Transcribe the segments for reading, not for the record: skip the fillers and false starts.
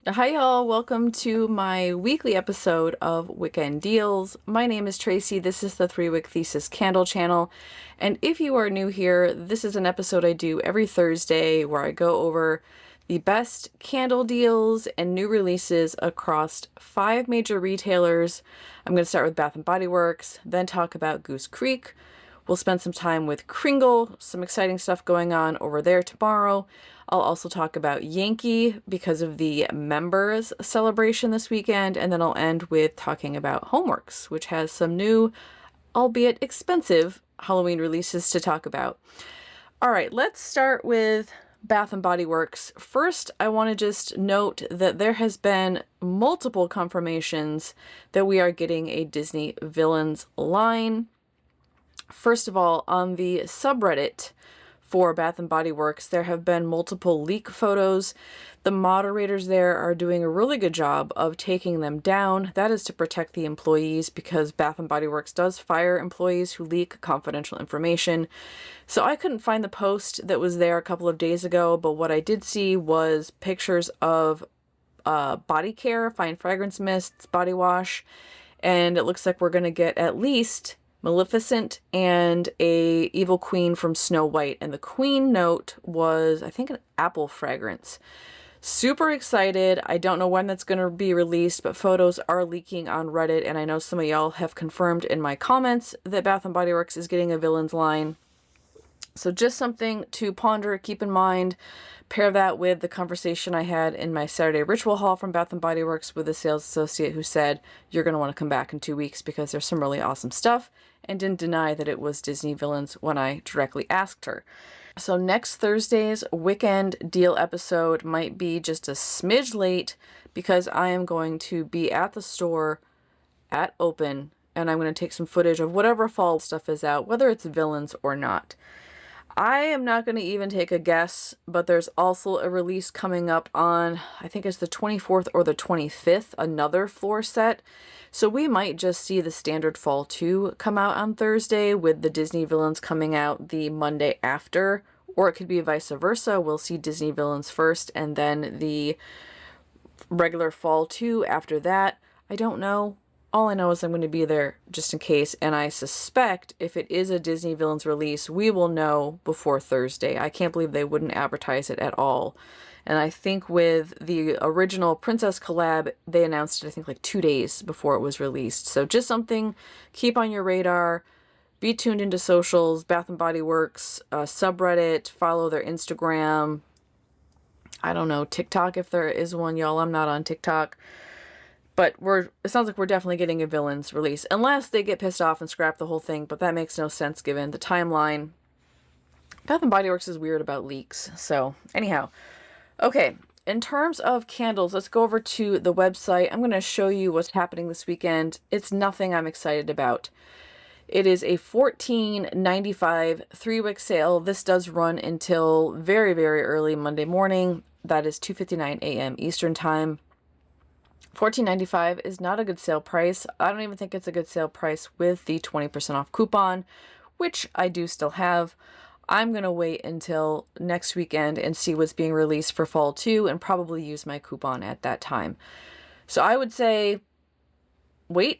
Hi, y'all. Welcome to my weekly episode of Wick-end Deals. My name is Tracy. This is the 3-Wick Thesis candle channel. And if you are new here, this is an episode I do every Thursday where I go over the best candle deals and new releases across 5 major retailers. I'm going to start with Bath & Body Works, then talk about Goose Creek. We'll spend some time with Kringle, some exciting stuff going on over there tomorrow. I'll also talk about Yankee because of the members celebration this weekend, and then I'll end with talking about Homeworx, which has some new, albeit expensive, Halloween releases to talk about. All right, let's start with Bath & Body Works. First, I want to just note that there has been multiple confirmations that we are getting a Disney Villains line. First of all, on the subreddit for Bath & Body Works, there have been multiple leak photos. The moderators there are doing a really good job of taking them down. That is to protect the employees because Bath & Body Works does fire employees who leak confidential information. So I couldn't find the post that was there a couple of days ago, but what I did see was pictures of body care, fine fragrance mists, body wash, and it looks like we're going to get at least Maleficent and a evil queen from Snow White. And the queen note was, I think, an apple fragrance. Super excited. I don't know when that's going to be released, but photos are leaking on Reddit. And I know some of y'all have confirmed in my comments that Bath & Body Works is getting a villains line. So just something to ponder, keep in mind. Pair that with the conversation I had in my Saturday ritual haul from Bath & Body Works with a sales associate who said, you're going to want to come back in 2 weeks because there's some really awesome stuff, and didn't deny that it was Disney Villains when I directly asked her. So next Thursday's Wick-end deal episode might be just a smidge late because I am going to be at the store at open, and I'm going to take some footage of whatever fall stuff is out, whether it's Villains or not. I am not going to even take a guess, but there's also a release coming up on, I think it's the 24th or the 25th, another floor set. So we might just see the standard Fall 2 come out on Thursday with the Disney Villains coming out the Monday after, or it could be vice versa. We'll see Disney Villains first and then the regular Fall 2 after that. I don't know. All I know is I'm going to be there just in case, and I suspect if it is a Disney Villains release, we will know before Thursday. I can't believe they wouldn't advertise it at all. And I think with the original Princess collab, they announced it, I think, like 2 days before it was released. So just something, keep on your radar. Be tuned into socials, Bath & Body Works, subreddit, follow their Instagram. I don't know, TikTok if there is one, y'all. I'm not on TikTok. But it sounds like we're definitely getting a Villains release. Unless they get pissed off and scrap the whole thing, but that makes no sense given the timeline. Bath & Body Works is weird about leaks. So, anyhow. Okay, in terms of candles, let's go over to the website. I'm going to show you what's happening this weekend. It's nothing I'm excited about. It is a $14.95 3-wick sale. This does run until very, very early Monday morning. That is 2:59 a.m. Eastern Time. $14.95 is not a good sale price. I don't even think it's a good sale price with the 20% off coupon, which I do still have. I'm going to wait until next weekend and see what's being released for Fall 2 and probably use my coupon at that time. So I would say wait.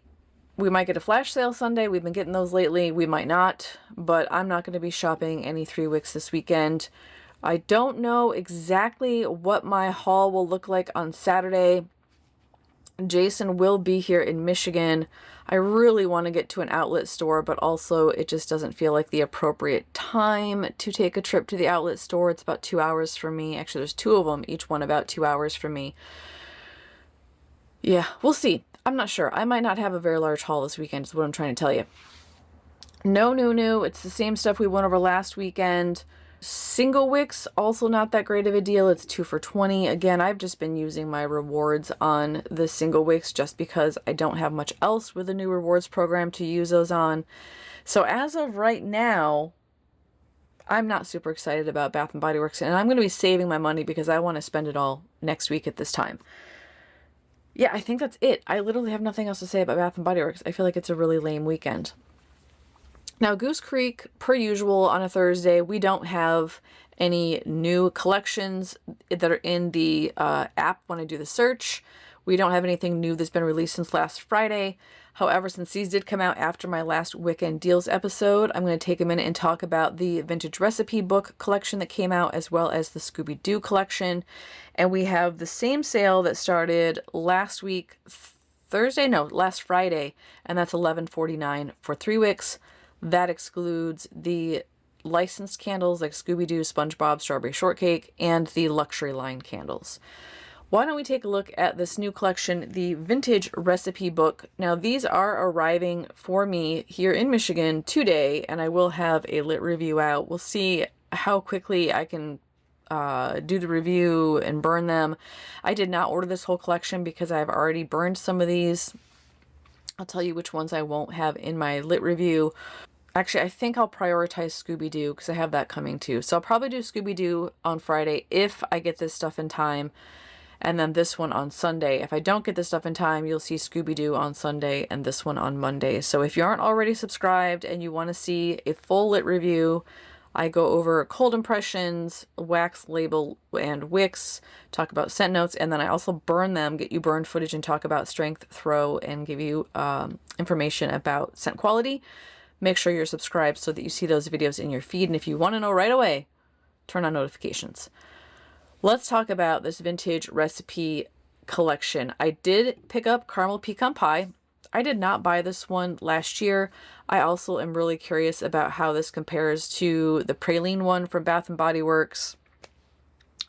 We might get a flash sale Sunday. We've been getting those lately. We might not, but I'm not going to be shopping any 3-wicks this weekend. I don't know exactly what my haul will look like on Saturday. Jason will be here in Michigan. I really want to get to an outlet store, but also it just doesn't feel like the appropriate time to take a trip to the outlet store. It's about 2 hours for me. Actually, there's 2 of them, each one about 2 hours for me. Yeah, we'll see. I'm not sure. I might not have a very large haul this weekend is what I'm trying to tell you. No new. It's the same stuff we went over last weekend. Single-Wicks, also not that great of a deal. It's 2 for $20. Again, I've just been using my rewards on the Single-Wicks just because I don't have much else with the new rewards program to use those on. So as of right now, I'm not super excited about Bath & Body Works, and I'm going to be saving my money because I want to spend it all next week at this time. Yeah, I think that's it. I literally have nothing else to say about Bath & Body Works. I feel like it's a really lame weekend. Now, Goose Creek, per usual, on a Thursday, we don't have any new collections that are in the app when I do the search. We don't have anything new that's been released since last Friday. However, since these did come out after my last Wick-end Deals episode, I'm going to take a minute and talk about the vintage recipe book collection that came out, as well as the Scooby-Doo collection. And we have the same sale that started last week, last Friday, and that's $11.49 for 3 wicks. That excludes the licensed candles like Scooby-Doo, SpongeBob, Strawberry Shortcake, and the luxury line candles. Why don't we take a look at this new collection, the Vintage Recipe Book. Now, these are arriving for me here in Michigan today, and I will have a lit review out. We'll see how quickly I can do the review and burn them. I did not order this whole collection because I've already burned some of these. I'll tell you which ones I won't have in my lit review. Actually, I think I'll prioritize Scooby-Doo because I have that coming too. So I'll probably do Scooby-Doo on Friday if I get this stuff in time. And then this one on Sunday. If I don't get this stuff in time, you'll see Scooby-Doo on Sunday and this one on Monday. So if you aren't already subscribed and you want to see a full lit review, I go over cold impressions, wax, label, and wicks, talk about scent notes, and then I also burn them, get you burned footage, and talk about strength, throw, and give you information about scent quality. Make sure you're subscribed so that you see those videos in your feed. And if you want to know right away, turn on notifications. Let's talk about this vintage recipe collection. I did pick up caramel pecan pie. I did not buy this one last year. I also am really curious about how this compares to the praline one from Bath & Body Works.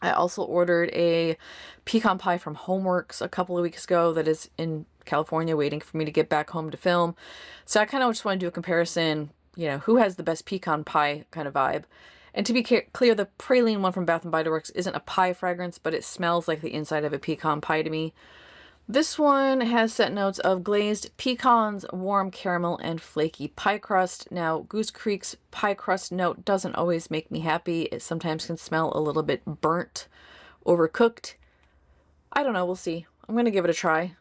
I also ordered a pecan pie from Homeworx a couple of weeks ago that is in California waiting for me to get back home to film. So I kind of just want to do a comparison, you know, who has the best pecan pie kind of vibe. And to be clear, the praline one from Bath & Body Works isn't a pie fragrance, but it smells like the inside of a pecan pie to me. This one has scent notes of glazed pecans, warm caramel, and flaky pie crust. Now, Goose Creek's pie crust note doesn't always make me happy. It sometimes can smell a little bit burnt, overcooked. I don't know, we'll see. I'm going to give it a try.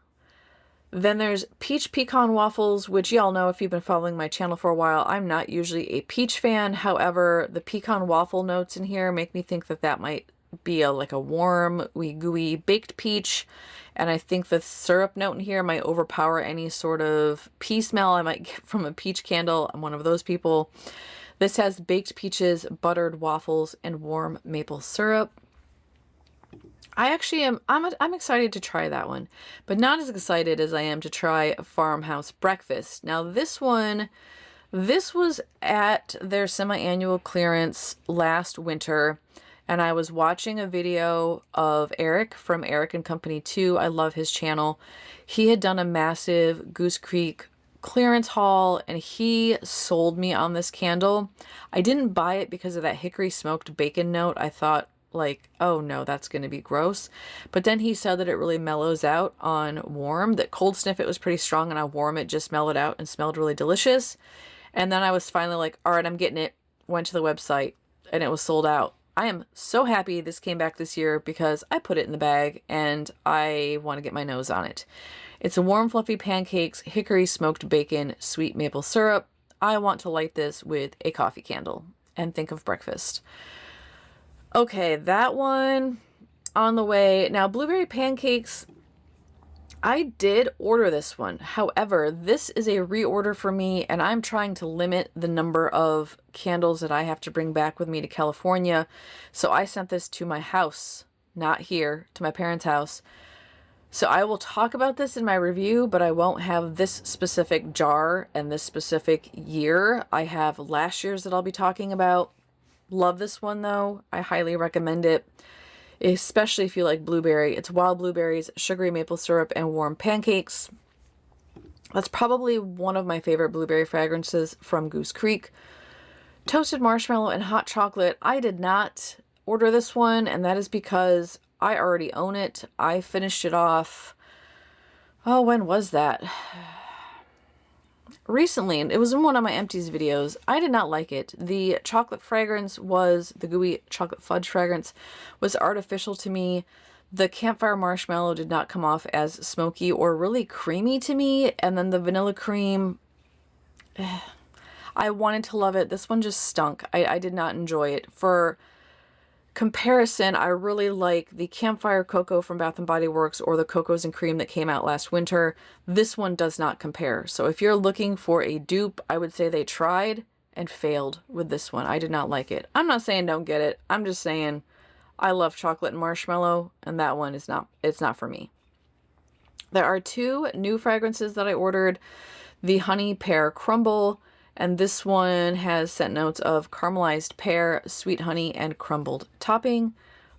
Then there's peach pecan waffles, which y'all know if you've been following my channel for a while, I'm not usually a peach fan. However, the pecan waffle notes in here make me think that that might be like a warm, gooey baked peach. And I think the syrup note in here might overpower any sort of pea smell I might get from a peach candle. I'm one of those people. This has baked peaches, buttered waffles, and warm maple syrup. I actually am, I'm excited to try that one, but not as excited as I am to try Farmhouse Breakfast. Now this one, this was at their semi-annual clearance last winter, and I was watching a video of Eric from Eric and Company 2. I love his channel. He had done a massive Goose Creek clearance haul, and he sold me on this candle. I didn't buy it because of that hickory smoked bacon note. I thought, like, oh no, that's going to be gross. But then he said that it really mellows out on warm, that cold sniff it was pretty strong, and on warm it just mellowed out and smelled really delicious. And then I was finally like, all right, I'm getting it. Went to the website and it was sold out. I am so happy this came back this year because I put it in the bag and I want to get my nose on it. It's a warm fluffy pancakes, hickory smoked bacon, sweet maple syrup. I want to light this with a coffee candle and think of breakfast. Okay, that one on the way. Now, blueberry pancakes, I did order this one. However, this is a reorder for me, and I'm trying to limit the number of candles that I have to bring back with me to California. So I sent this to my house, not here, to my parents' house. So I will talk about this in my review, but I won't have this specific jar and this specific year. I have last year's that I'll be talking about. Love this one though. I highly recommend it, especially if you like blueberry. It's wild blueberries, sugary maple syrup, and warm pancakes. That's probably one of my favorite blueberry fragrances from Goose Creek. Toasted marshmallow and hot chocolate. I did not order this one, and that is because I already own it. I finished it off. Oh, when was that? Recently, and it was in one of my empties videos. I did not like it. The chocolate fragrance was, the gooey chocolate fudge fragrance was artificial to me. The campfire marshmallow did not come off as smoky or really creamy to me. And then the vanilla cream, I wanted to love it. This one just stunk. I did not enjoy it. For comparison, I really like the Campfire Cocoa from Bath & Body Works or the Cocos and Cream that came out last winter. This one does not compare. So if you're looking for a dupe, I would say they tried and failed with this one. I did not like it. I'm not saying don't get it. I'm just saying I love chocolate and marshmallow, and that one is not, it's not for me. There are 2 new fragrances that I ordered. The Honey Pear Crumble, and this one has scent notes of caramelized pear, sweet honey, and crumbled topping.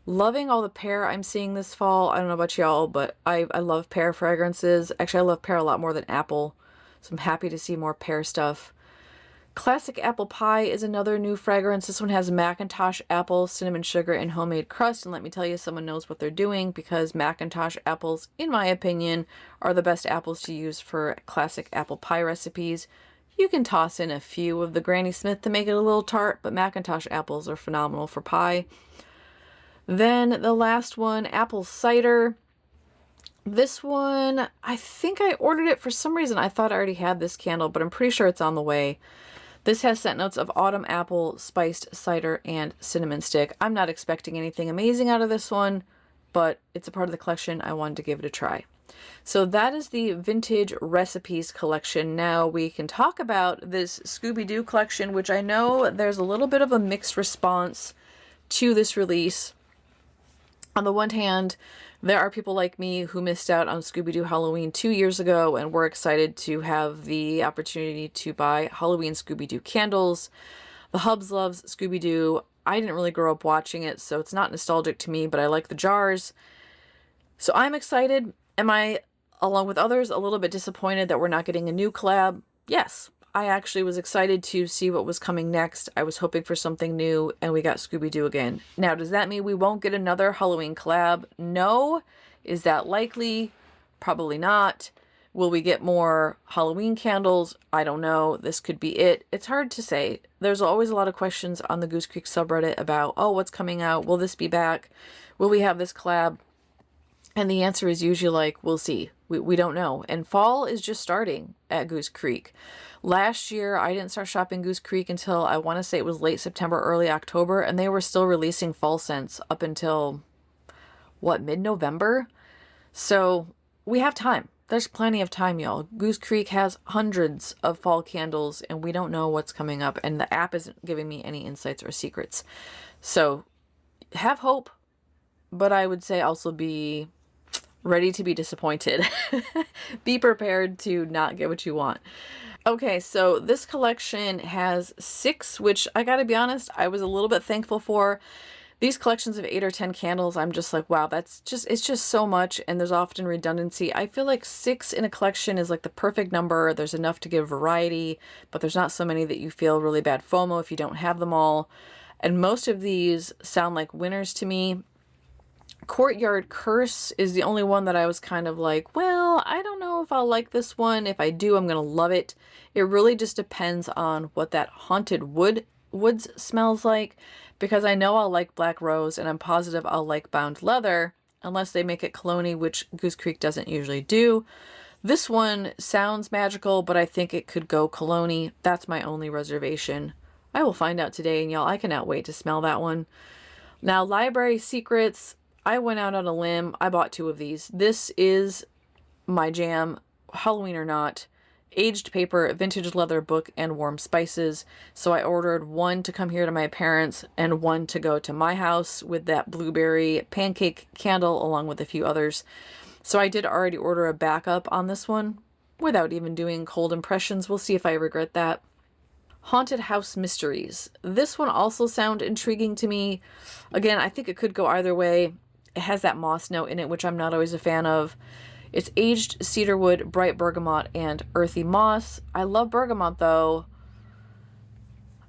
Loving all the pear I'm seeing this fall. I don't know about y'all, but I love pear fragrances. Actually, I love pear a lot more than apple, so I'm happy to see more pear stuff. Classic Apple Pie is another new fragrance. This one has Macintosh apple, cinnamon sugar, and homemade crust. And let me tell you, someone knows what they're doing, because Macintosh apples, in my opinion, are the best apples to use for classic apple pie recipes. You can toss in a few of the Granny Smith to make it a little tart, but Macintosh apples are phenomenal for pie. Then the last one, apple cider. This one, I think I ordered it for some reason. I thought I already had this candle, but I'm pretty sure it's on the way. This has scent notes of autumn apple, spiced cider, and cinnamon stick. I'm not expecting anything amazing out of this one, but it's a part of the collection. I wanted to give it a try. So that is the Vintage Recipes collection. Now we can talk about this Scooby-Doo collection, which I know there's a little bit of a mixed response to this release. On the one hand, there are people like me who missed out on Scooby-Doo Halloween 2 years ago and were excited to have the opportunity to buy Halloween Scooby-Doo candles. The Hubs loves Scooby-Doo. I didn't really grow up watching it, so it's not nostalgic to me, but I like the jars. So I'm excited. Am I, along with others, a little bit disappointed that we're not getting a new collab? Yes. I actually was excited to see what was coming next. I was hoping for something new, and we got Scooby-Doo again. Now, does that mean we won't get another Halloween collab? No. Is that likely? Probably not. Will we get more Halloween candles? I don't know. This could be it. It's hard to say. There's always a lot of questions on the Goose Creek subreddit about, oh, what's coming out? Will this be back? Will we have this collab? And the answer is usually like, we'll see. We don't know. And fall is just starting at Goose Creek. Last year, I didn't start shopping Goose Creek until I want to say it was late September, early October, and they were still releasing fall scents up until, what, mid-November? So we have time. There's plenty of time, y'all. Goose Creek has hundreds of fall candles, and we don't know what's coming up, and the app isn't giving me any insights or secrets. So have hope, but I would say also be ready to be disappointed. Be prepared to not get what you want. Okay, so this collection has 6, which I gotta be honest, I was a little bit thankful for. These collections of 8 or 10 candles, I'm just like, wow, it's just so much, and there's often redundancy. I feel like 6 in a collection is like the perfect number. There's enough to give variety, but there's not so many that you feel really bad FOMO if you don't have them all. And most of these sound like winners to me. Courtyard Curse is the only one that I was kind of like, well, I don't know if I'll like this one. If I do, I'm going to love it. It really just depends on what that haunted woods smells like, because I know I'll like Black Rose, and I'm positive I'll like Bound Leather, unless they make it cologne-y, which Goose Creek doesn't usually do. This one sounds magical, but I think it could go cologne-y. That's my only reservation. I will find out today, and y'all, I cannot wait to smell that one. Now, Library Secrets, I went out on a limb. I bought 2 of these. This is my jam, Halloween or not. Aged paper, vintage leather book, and warm spices. So I ordered 1 to come here to my parents and 1 to go to my house with that blueberry pancake candle along with a few others. So I did already order a backup on this one without even doing cold impressions. We'll see if I regret that. Haunted House Mysteries. This one also sounds intriguing to me. Again, I think it could go either way. It has that moss note in it, which I'm not always a fan of. It's aged cedarwood, bright bergamot, and earthy moss. I love bergamot, though.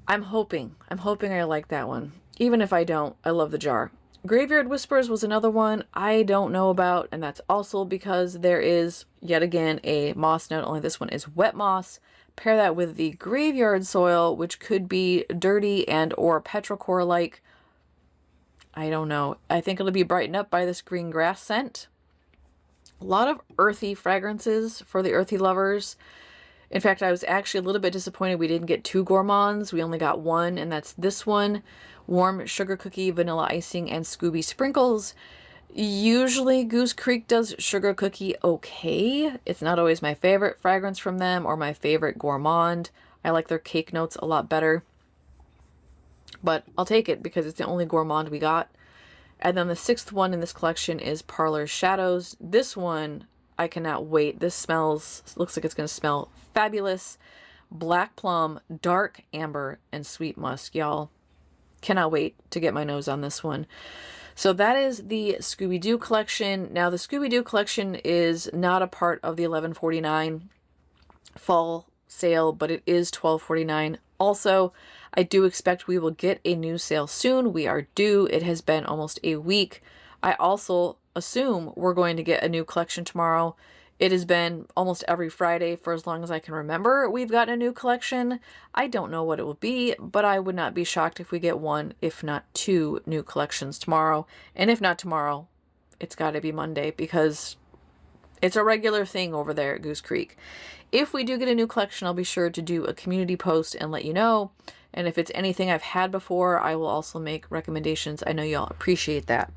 I'm hoping I like that one. Even if I don't, I love the jar. Graveyard Whispers was another one I don't know about, and that's also because there is, yet again, a moss note, only this one is wet moss. Pair that with the graveyard soil, which could be dirty and or petrichor-like. I don't know. I think it'll be brightened up by this green grass scent. A lot of earthy fragrances for the earthy lovers. In fact, I was actually a little bit disappointed we didn't get 2 gourmands. We only got 1, and that's this one. Warm sugar cookie, vanilla icing, and Scooby sprinkles. Usually Goose Creek does sugar cookie okay. It's not always my favorite fragrance from them or my favorite gourmand. I like their cake notes a lot better. But I'll take it because it's the only gourmand we got. And then the 6th one in this collection is Parlor Shadows. This one, I cannot wait. This looks like it's going to smell fabulous. Black plum, dark amber, and sweet musk, y'all. Cannot wait to get my nose on this one. So that is the Scooby-Doo collection. Now, the Scooby-Doo collection is not a part of the $11.49 fall sale, but it is $12.49. Also, I do expect we will get a new sale soon. We are due. It has been almost a week. I also assume we're going to get a new collection tomorrow. It has been almost every Friday for as long as I can remember we've gotten a new collection. I don't know what it will be, but I would not be shocked if we get 1, if not 2 new collections tomorrow. And if not tomorrow, it's got to be Monday because it's a regular thing over there at Goose Creek. If we do get a new collection, I'll be sure to do a community post and let you know. And if it's anything I've had before, I will also make recommendations. I know y'all appreciate that.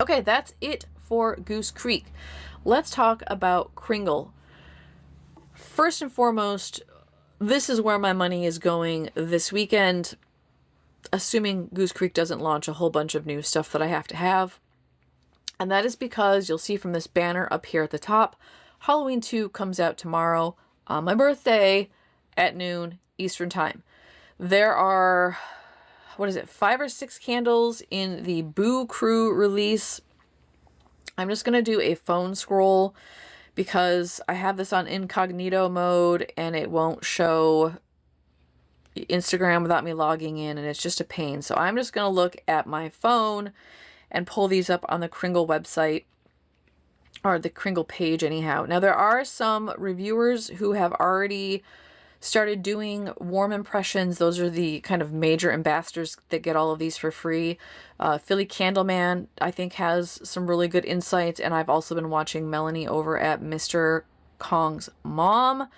Okay, that's it for Goose Creek. Let's talk about Kringle. First and foremost, this is where my money is going this weekend, assuming Goose Creek doesn't launch a whole bunch of new stuff that I have to have. And that is because you'll see from this banner up here at the top, Halloween 2 comes out tomorrow on my birthday at noon Eastern Time. There are, 5 or 6 candles in the Boo Crew release. I'm just going to do a phone scroll because I have this on incognito mode and it won't show Instagram without me logging in, and it's just a pain. So I'm just going to look at my phone and pull these up on the Kringle website, or the Kringle page anyhow. Now, there are some reviewers who have already started doing warm impressions. Those are the kind of major ambassadors that get all of these for free. Philly Candleman, I think, has some really good insights, and I've also been watching Melanie over at Mr. Kong's mom.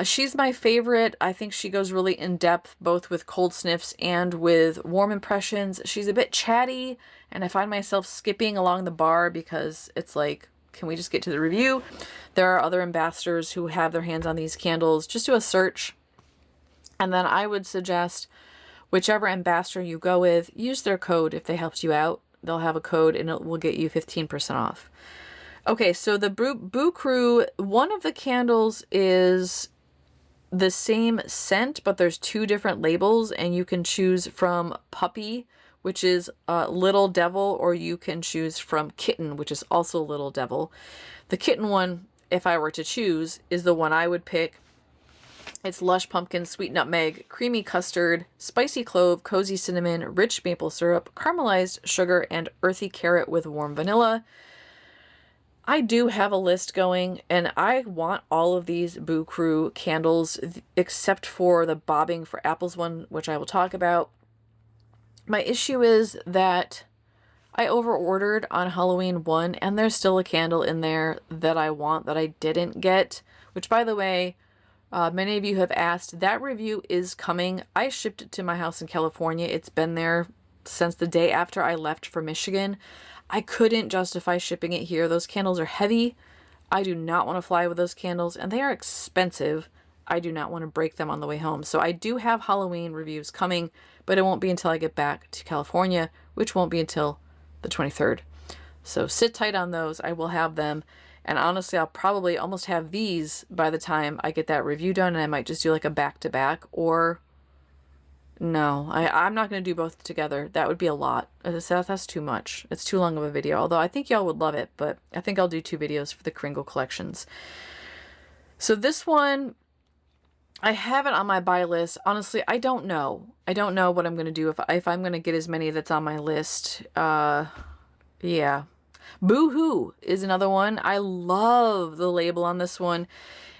She's my favorite. I think she goes really in depth, both with cold sniffs and with warm impressions. She's a bit chatty, and I find myself skipping along the bar because it's like, can we just get to the review? There are other ambassadors who have their hands on these candles. Just do a search. And then I would suggest whichever ambassador you go with, use their code if they helped you out. They'll have a code and it will get you 15% off. Okay, so the Boo Crew, one of the candles is the same scent, but there's 2 different labels, and you can choose from Puppy, which is Little Devil, or you can choose from Kitten, which is also Little Devil. The Kitten one, if I were to choose, is the one I would pick. It's lush pumpkin, sweet nutmeg, creamy custard, spicy clove, cozy cinnamon, rich maple syrup, caramelized sugar, and earthy carrot with warm vanilla. I do have a list going, and I want all of these Boo Crew candles, except for the Bobbing for Apples one, which I will talk about. My issue is that I over-ordered on Halloween 1, and there's still a candle in there that I want that I didn't get, which, by the way, many of you have asked. That review is coming. I shipped it to my house in California. It's been there since the day after I left for Michigan. I couldn't justify shipping it here. Those candles are heavy. I do not want to fly with those candles, and they are expensive. I do not want to break them on the way home. So I do have Halloween reviews coming, but it won't be until I get back to California, which won't be until the 23rd. So sit tight on those. I will have them. And honestly, I'll probably almost have these by the time I get that review done, and I might just do like a back-to-back, or no, I'm not going to do both together. That would be a lot. That's too much. It's too long of a video, although I think y'all would love it, but I think I'll do 2 videos for the Kringle collections. So this one, I have it on my buy list. Honestly, I don't know. I don't know what I'm going to do if I'm going to get as many that's on my list. Yeah. Boo-hoo is another one. I love the label on this one.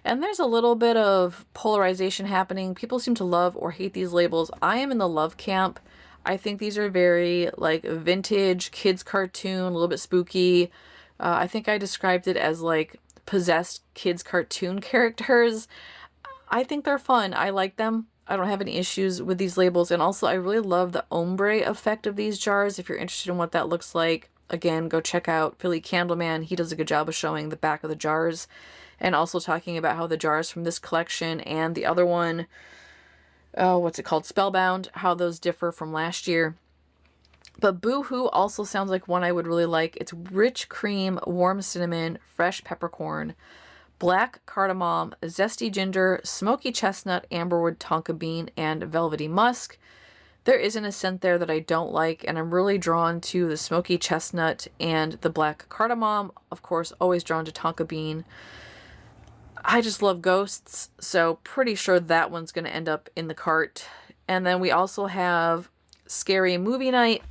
And there's a little bit of polarization happening. People seem to love or hate these labels. I am in the love camp. I think these are very like vintage kids cartoon, a little bit spooky. I think I described it as like possessed kids cartoon characters. I think they're fun. I like them. I don't have any issues with these labels. And also I really love the ombre effect of these jars. If you're interested in what that looks like, again, go check out Philly Candleman. He does a good job of showing the back of the jars and also talking about how the jars from this collection and the other one, what's it called? Spellbound, how those differ from last year. But Boo-hoo also sounds like one I would really like. It's rich cream, warm cinnamon, fresh peppercorn, black cardamom, zesty ginger, smoky chestnut, amberwood, tonka bean, and velvety musk. There isn't a scent there that I don't like, and I'm really drawn to the smoky chestnut and the black cardamom. Of course, always drawn to tonka bean. I just love ghosts, so pretty sure that one's going to end up in the cart. And then we also have Scary Movie Night.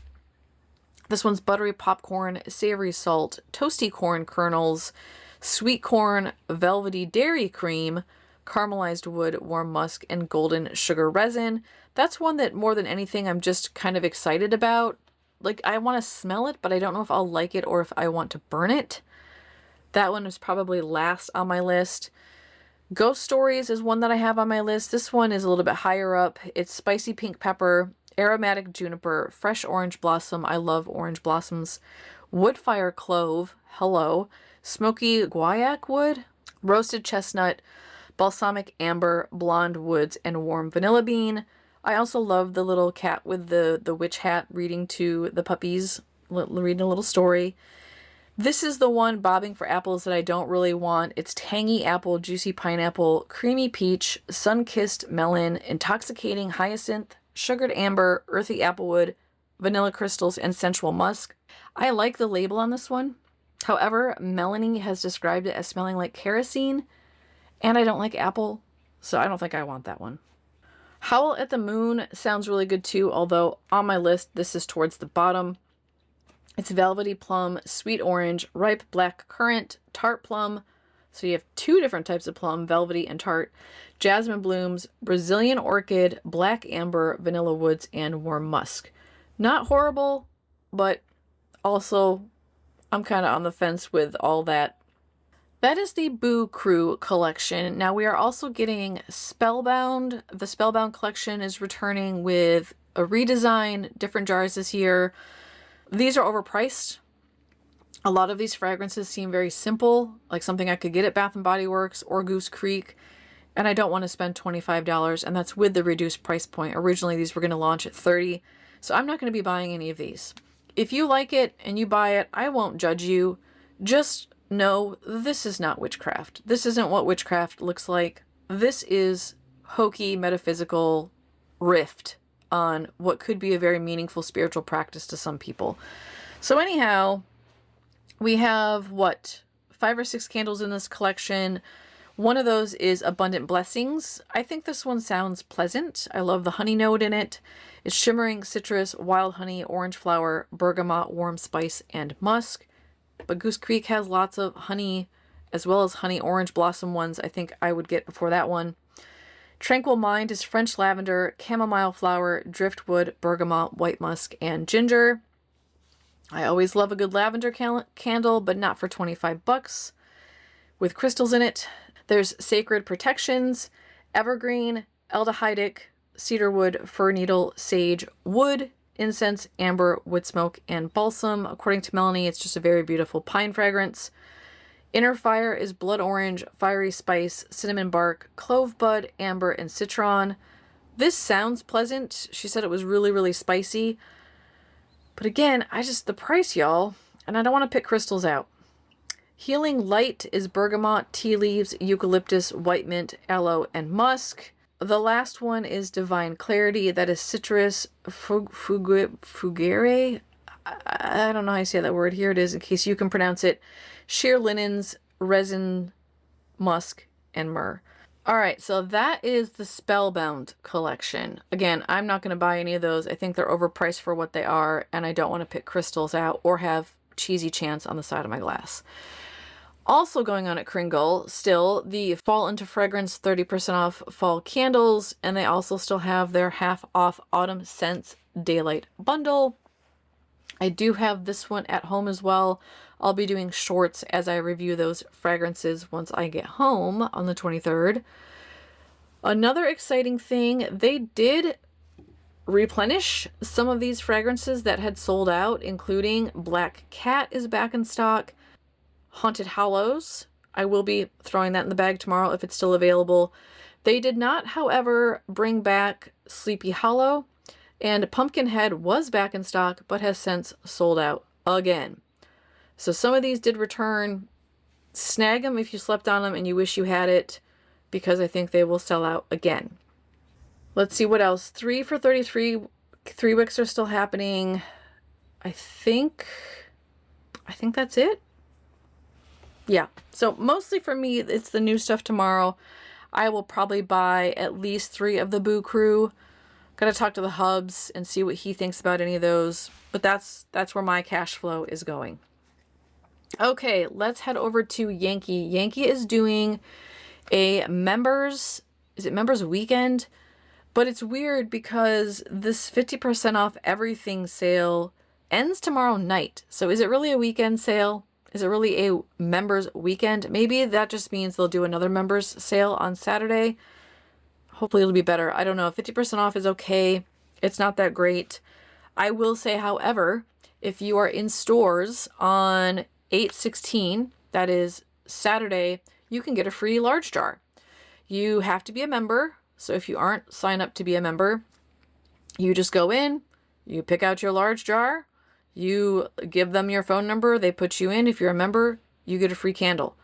This one's buttery popcorn, savory salt, toasty corn kernels, sweet corn, velvety dairy cream, caramelized wood, warm musk, and golden sugar resin. That's one that more than anything I'm just kind of excited about. Like, I want to smell it, but I don't know if I'll like it or if I want to burn it. That one is probably last on my list. Ghost Stories is one that I have on my list. This one is a little bit higher up. It's spicy pink pepper, aromatic juniper, fresh orange blossom. I love orange blossoms. Woodfire clove. Hello. Smoky guaiac wood, roasted chestnut, balsamic amber, blonde woods, and warm vanilla bean. I also love the little cat with the witch hat reading to the puppies, reading a little story. This is the one, Bobbing for Apples, that I don't really want. It's tangy apple, juicy pineapple, creamy peach, sun-kissed melon, intoxicating hyacinth, sugared amber, earthy applewood, vanilla crystals, and sensual musk. I like the label on this one. However, Melanie has described it as smelling like kerosene, and I don't like apple, so I don't think I want that one. Howl at the Moon sounds really good too, although on my list, this is towards the bottom. It's velvety plum, sweet orange, ripe black currant, tart plum. So you have two different types of plum, velvety and tart, jasmine blooms, Brazilian orchid, black amber, vanilla woods, and warm musk. Not horrible, but also I'm kind of on the fence with all that. That is the Boo Crew collection. Now we are also getting Spellbound. The Spellbound collection is returning with a redesign, different jars this year. These are overpriced. A lot of these fragrances seem very simple, like something I could get at Bath & Body Works or Goose Creek, and I don't want to spend $25, and that's with the reduced price point. Originally, these were going to launch at $30, so I'm not going to be buying any of these. If you like it and you buy it, I won't judge you. Just know this is not witchcraft. This isn't what witchcraft looks like. This is hokey, metaphysical rift on what could be a very meaningful spiritual practice to some people. So anyhow, we have, 5 or 6 candles in this collection. One of those is Abundant Blessings. I think this one sounds pleasant. I love the honey note in it. It's shimmering citrus, wild honey, orange flower, bergamot, warm spice, and musk. But Goose Creek has lots of honey, as well as honey orange blossom ones I think I would get before that one. Tranquil Mind is French lavender, chamomile flower, driftwood, bergamot, white musk, and ginger. I always love a good lavender candle, but not for $25 with crystals in it. There's Sacred Protections, Evergreen, Aldehydic, cedarwood, fir needle, sage, wood, incense, amber, wood smoke, and balsam. According to Melanie, it's just a very beautiful pine fragrance. Inner Fire is blood orange, fiery spice, cinnamon bark, clove bud, amber, and citron. This sounds pleasant. She said it was really, really spicy. But again, the price, y'all, and I don't want to pick crystals out. Healing Light is bergamot, tea leaves, eucalyptus, white mint, aloe, and musk. The last one is Divine Clarity. That is citrus, fugere. I don't know how you say that word. Here it is in case you can pronounce it. Sheer linens, resin, musk, and myrrh. All right, so that is the Spellbound collection. Again, I'm not going to buy any of those. I think they're overpriced for what they are, and I don't want to pick crystals out or have cheesy chants on the side of my glass. Also going on at Kringle, still, the Fall into Fragrance 30% off fall candles, and they also still have their half off Autumn Scents Daylight Bundle. I do have this one at home as well. I'll be doing shorts as I review those fragrances once I get home on the 23rd. Another exciting thing, they did replenish some of these fragrances that had sold out, including Black Cat is back in stock, Haunted Hollows. I will be throwing that in the bag tomorrow if it's still available. They did not, however, bring back Sleepy Hollow, and Pumpkinhead was back in stock but has since sold out again. So some of these did return. Snag them if you slept on them and you wish you had it, because I think they will sell out again. Let's see what else. 3 for $33. 3 wicks are still happening. I think that's it. Yeah. So mostly for me, it's the new stuff tomorrow. I will probably buy at least 3 of the Boo Crew. Gotta talk to the Hubs and see what he thinks about any of those. But that's where my cash flow is going. Okay, let's head over to Yankee. Yankee is doing a members weekend? But it's weird because this 50% off everything sale ends tomorrow night. So is it really a weekend sale? Is it really a members weekend? Maybe that just means they'll do another members sale on Saturday. Hopefully it'll be better. I don't know. 50% off is okay. It's not that great. I will say, however, if you are in stores on 8/16, that is Saturday, you can get a free large jar. You have to be a member. So if you aren't signed up to be a member, you just go in, you pick out your large jar, you give them your phone number, they put you in. If you're a member, you get a free candle.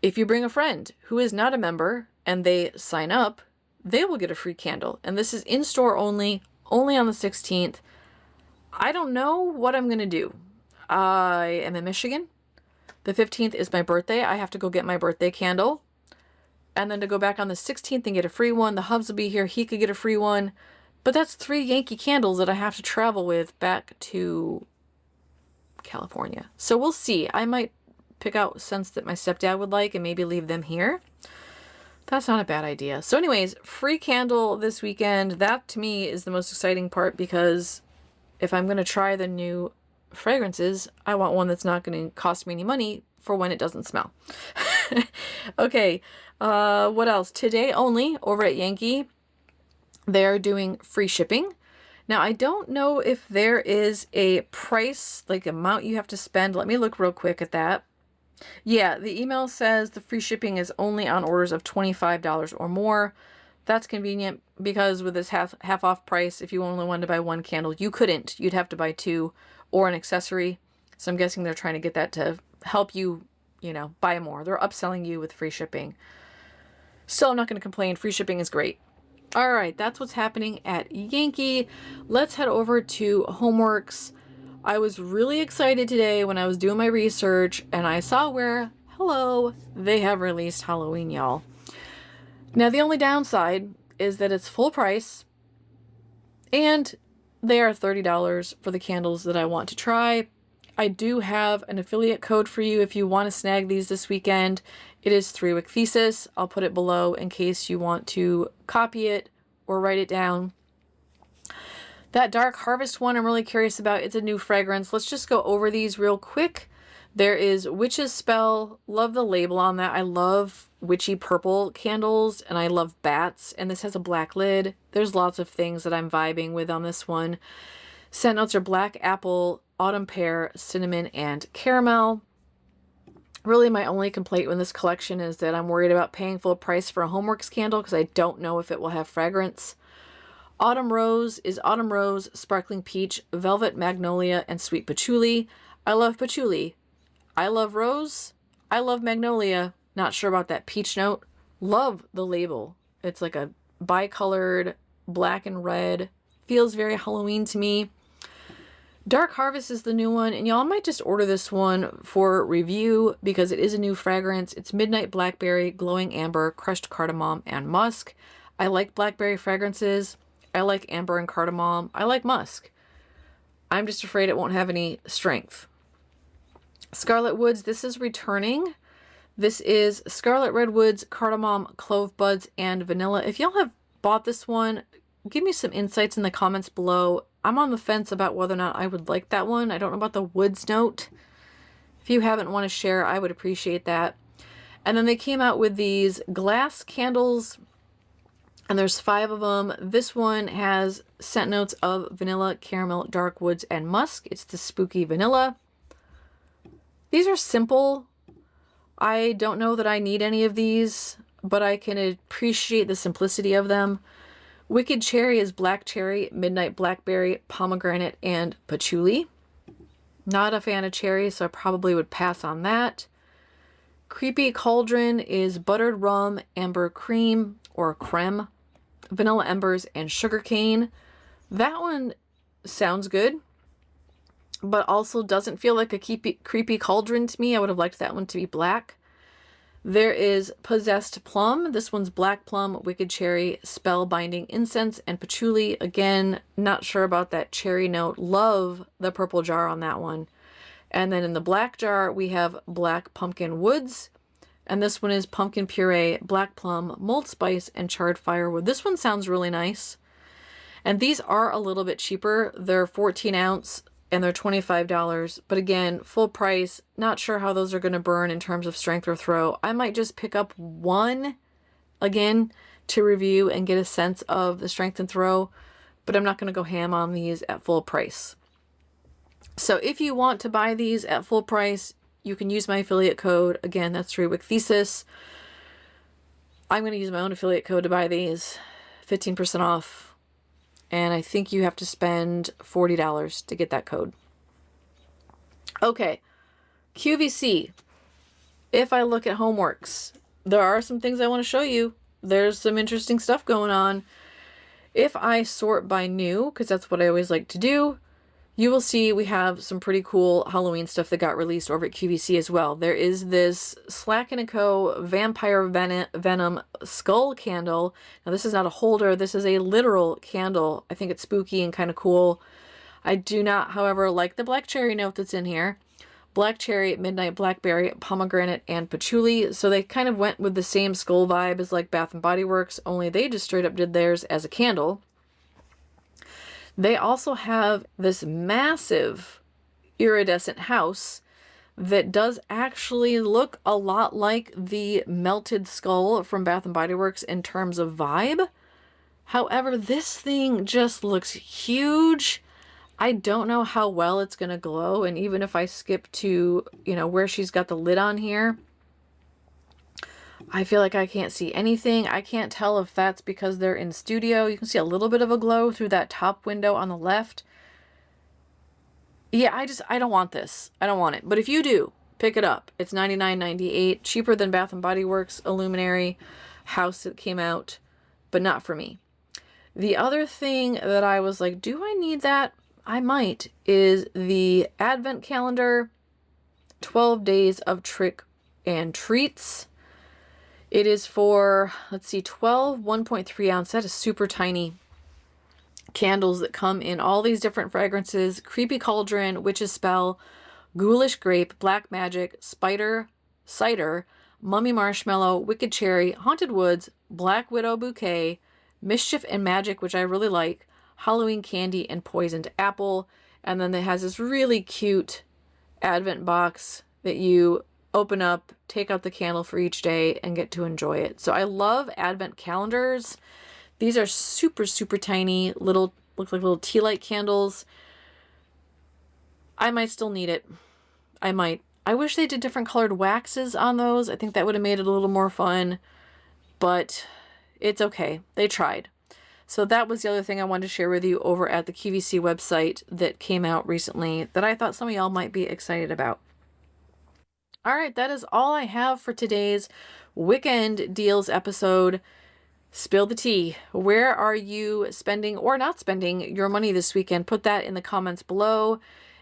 If you bring a friend who is not a member and they sign up, they will get a free candle. And this is in-store only on the 16th. I don't know what I'm going to do. I am in Michigan. The 15th is my birthday. I have to go get my birthday candle. And then to go back on the 16th and get a free one. The Hubs will be here. He could get a free one. But that's 3 Yankee candles that I have to travel with back to California. So we'll see. I might pick out scents that my stepdad would like and maybe leave them here. That's not a bad idea. So anyways, free candle this weekend. That to me is the most exciting part, because if I'm going to try the new fragrances, I want one that's not going to cost me any money for when it doesn't smell. Okay, what else? Today only over at Yankee, they're doing free shipping. Now, I don't know if there is a price, like amount you have to spend. Let me look real quick at that. Yeah, the email says the free shipping is only on orders of $25 or more. That's convenient because with this half off price, if you only wanted to buy 1 candle, you couldn't. You'd have to buy 2 or an accessory. So I'm guessing they're trying to get that to help you, buy more. They're upselling you with free shipping. Still, I'm not going to complain. Free shipping is great. All right, that's what's happening at Yankee. Let's head over to Homeworx. I was really excited today when I was doing my research and I saw where, hello, they have released Halloween, y'all. Now, the only downside is that it's full price and they are $30 for the candles that I want to try. I do have an affiliate code for you if you want to snag these this weekend. It is 3-Wick Thesis. I'll put it below in case you want to copy it or write it down. That Dark Harvest one I'm really curious about. It's a new fragrance. Let's just go over these real quick. There is Witch's Spell. Love the label on that. I love witchy purple candles and I love bats. And this has a black lid. There's lots of things that I'm vibing with on this one. Scent notes are black apple, autumn pear, cinnamon, and caramel. Really, my only complaint with this collection is that I'm worried about paying full price for a Homeworx candle because I don't know if it will have fragrance. Autumn Rose is Autumn Rose, Sparkling Peach, Velvet Magnolia, and Sweet Patchouli. I love patchouli. I love rose. I love magnolia. Not sure about that peach note. Love the label. It's like a bicolored black and red. Feels very Halloween to me. Dark Harvest is the new one, and y'all might just order this one for review because it is a new fragrance. It's Midnight Blackberry, Glowing Amber, Crushed Cardamom, and Musk. I like blackberry fragrances. I like amber and cardamom. I like musk. I'm just afraid it won't have any strength. Scarlet Woods, this is returning. This is Scarlet Redwoods, Cardamom, Clove Buds, and Vanilla. If y'all have bought this one, give me some insights in the comments below. I'm on the fence about whether or not I would like that one. I don't know about the woods note. If you haven't want to share, I would appreciate that. And then they came out with these glass candles, and there's 5 of them. This one has scent notes of vanilla, caramel, dark woods, and musk. It's the spooky vanilla. These are simple. I don't know that I need any of these, but I can appreciate the simplicity of them. Wicked Cherry is black cherry, midnight blackberry, pomegranate, and patchouli. Not a fan of cherry, so I probably would pass on that. Creepy Cauldron is buttered rum, amber cream, or creme, vanilla embers, and sugarcane. That one sounds good, but also doesn't feel like a creepy cauldron to me. I would have liked that one to be black. There is Possessed Plum. This one's black plum, wicked cherry, spellbinding incense, and patchouli. Again, not sure about that cherry note. Love the purple jar on that one. And then in the black jar, we have black pumpkin woods. And this one is pumpkin puree, black plum, mulled spice, and charred firewood. This one sounds really nice. And these are a little bit cheaper. They're 14 ounce and they're $25. But again, full price. Not sure how those are going to burn in terms of strength or throw. I might just pick up one again to review and get a sense of the strength and throw. But I'm not going to go ham on these at full price. So if you want to buy these at full price, you can use my affiliate code. Again, that's 3-Wick Thesis. I'm going to use my own affiliate code to buy these. 15% off. And I think you have to spend $40 to get that code. Okay. QVC. If I look at Homeworx, there are some things I want to show you. There's some interesting stuff going on. If I sort by new, because that's what I always like to do, you will see we have some pretty cool Halloween stuff that got released over at QVC as well. There is this Slack & Co. Vampire Venom Skull Candle. Now this is not a holder, this is a literal candle. I think it's spooky and kind of cool. I do not, however, like the black cherry note that's in here. Black cherry, midnight blackberry, pomegranate, and patchouli. So they kind of went with the same skull vibe as like Bath & Body Works, only they just straight up did theirs as a candle. They also have this massive iridescent house that does actually look a lot like the melted skull from Bath & Body Works in terms of vibe. However, this thing just looks huge. I don't know how well it's going to glow. And even if I skip to, where she's got the lid on here, I feel like I can't see anything. I can't tell if that's because they're in studio. You can see a little bit of a glow through that top window on the left. Yeah, I don't want this. I don't want it. But if you do, pick it up. It's $99.98, cheaper than Bath & Body Works Illuminary house that came out, but not for me. The other thing that I was like, do I need that? I might, is the Advent Calendar, 12 Days of Trick and Treats. It is for, 12 1.3 ounce. That is super tiny candles that come in all these different fragrances. Creepy Cauldron, Witch's Spell, Ghoulish Grape, Black Magic, Spider, Cider, Mummy Marshmallow, Wicked Cherry, Haunted Woods, Black Widow Bouquet, Mischief and Magic, which I really like, Halloween Candy, and Poisoned Apple. And then it has this really cute Advent box that you open up, take out the candle for each day, and get to enjoy it. So I love Advent calendars. These are super, super tiny, look like little tea light candles. I might still need it. I might. I wish they did different colored waxes on those. I think that would have made it a little more fun, but it's okay. They tried. So that was the other thing I wanted to share with you over at the QVC website that came out recently that I thought some of y'all might be excited about. All right, that is all I have for today's Wick-end Deals episode. Spill the tea. Where are you spending or not spending your money this weekend? Put that in the comments below.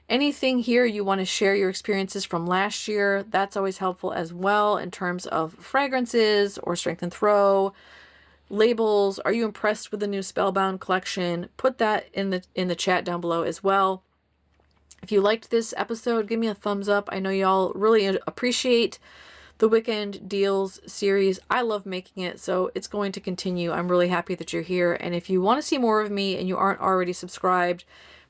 Anything here you want to share your experiences from last year, that's always helpful as well in terms of fragrances or strength and throw, labels. Are you impressed with the new Spellbound collection? Put that in the chat down below as well. If you liked this episode, give me a thumbs up. I know y'all really appreciate the Wick-end Deals series. I love making it, so it's going to continue. I'm really happy that you're here. And if you want to see more of me and you aren't already subscribed,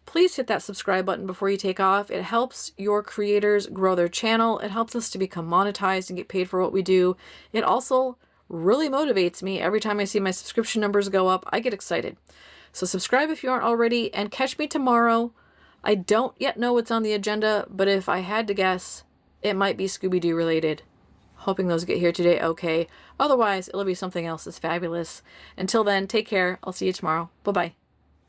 please hit that subscribe button before you take off. It helps your creators grow their channel. It helps us to become monetized and get paid for what we do. It also really motivates me. Every time I see my subscription numbers go up, I get excited. So subscribe if you aren't already, and catch me tomorrow. I don't yet know what's on the agenda, but if I had to guess, it might be Scooby-Doo related. Hoping those get here today okay. Otherwise, it'll be something else that's fabulous. Until then, take care. I'll see you tomorrow. Bye-bye.